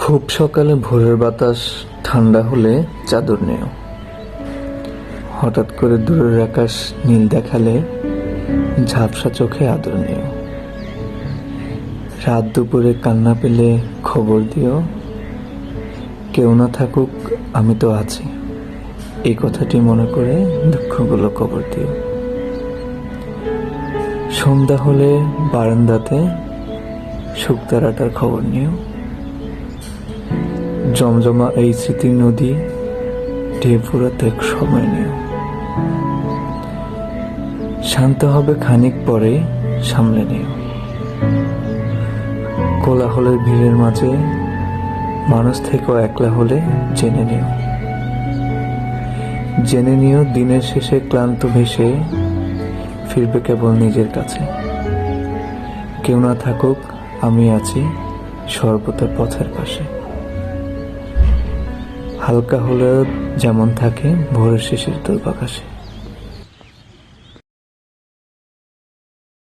খুব সকালে ভোরের বাতাস ঠান্ডা হলে চাদর নেও। হঠাৎ করে দূরের আকাশ নীল দেখালে ঝাপসা চোখে আদর নিও। রাত দুপুরে কান্না পেলে খবর দিও, কেউ না থাকুক আমি তো আছি, এই কথাটি মনে করে দুঃখগুলো কবর দিও। সন্ধ্যা হলে বারান্দাতে শুকতারাটার খবর নিও। জমজমা এই স্মৃতির নদী ঢেউ ফুরাতে সময় নিও। শান্ত হবে খানিক পরে সামলে নিও। কোলাহলের ভিড়ের মাঝে মানুষ থেকেও একলা হলে জেনে নিও দিনের শেষে ক্লান্ত ভেসে ফিরবে কেবল নিজের কাছে। কেউ না থাকুক আমি আছি সর্বদা পথের পাশে। হালকা হলেও যেমন থাকে ভোরের শিশির দূর্বাকাশে।